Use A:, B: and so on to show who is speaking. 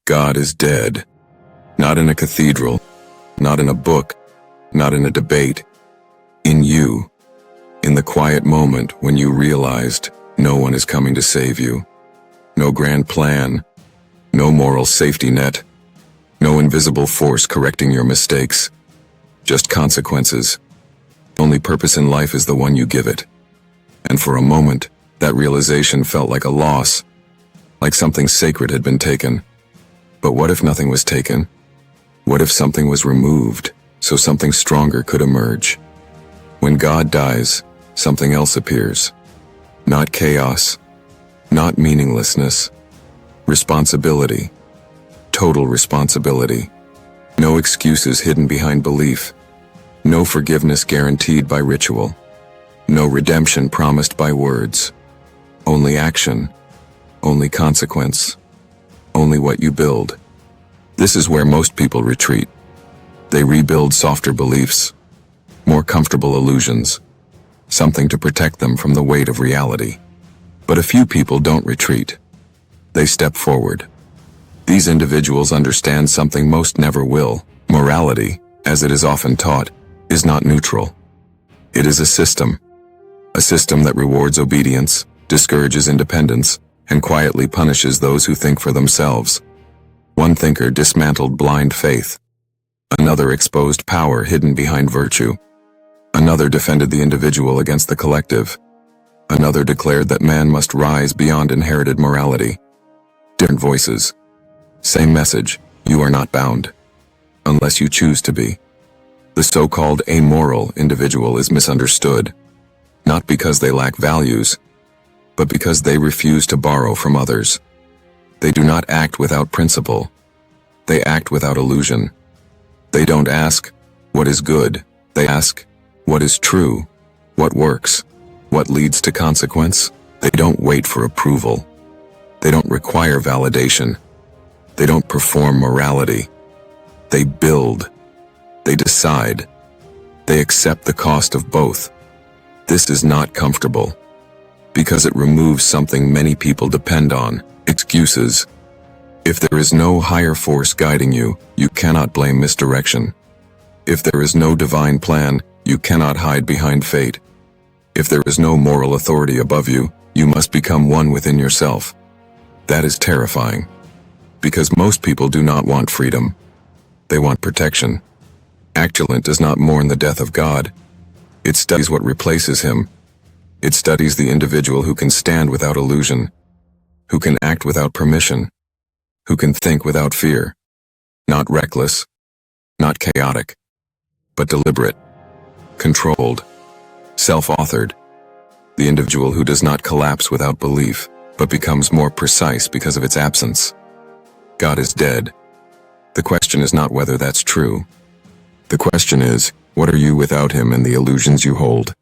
A: God is dead. Not in a cathedral, not in a book, not in a debate. In you. In the quiet moment when you realized no one is coming to save you. No grand plan, no moral safety net, no invisible force correcting your mistakes. Just consequences. The only purpose in life is the one you give it. And for a moment, that realization felt like a loss, like something sacred had been taken. But what if nothing was taken? What if something was removed, so something stronger could emerge? When God dies, something else appears. Not chaos, not meaninglessness. Responsibility. Total responsibility. No excuses hidden behind belief. No forgiveness guaranteed by ritual. No redemption promised by words. Only action. Only consequence. Only what you build. This is where most people retreat. They rebuild softer beliefs, more comfortable illusions, something to protect them from the weight of reality. But a few people don't retreat. They step forward. These individuals understand something most never will. Morality, as it is often taught, is not neutral. It is a system that rewards obedience, discourages independence, and quietly punishes those who think for themselves. One thinker dismantled blind faith. Another exposed power hidden behind virtue. Another defended the individual against the collective. Another declared that man must rise beyond inherited morality. Different voices. Same message, you are not bound. Unless you choose to be. The so-called amoral individual is misunderstood. Not because they lack values, but because they refuse to borrow from others. They do not act without principle. They act without illusion. They don't ask, what is good? They ask, what is true? What works? What leads to consequence? They don't wait for approval. They don't require validation. They don't perform morality. They build. They decide. They accept the cost of both. This is not comfortable, because it removes something many people depend on, excuses. If there is no higher force guiding you, you cannot blame misdirection. If there is no divine plan, you cannot hide behind fate. If there is no moral authority above you, you must become one within yourself. That is terrifying, because most people do not want freedom. They want protection. Actulint does not mourn the death of God. It studies what replaces him. It studies the individual who can stand without illusion, who can act without permission, who can think without fear. Not reckless, not chaotic, but deliberate, controlled, self-authored. The individual who does not collapse without belief, but becomes more precise because of its absence. God is dead. The question is not whether that's true. The question is, what are you without him and the illusions you hold?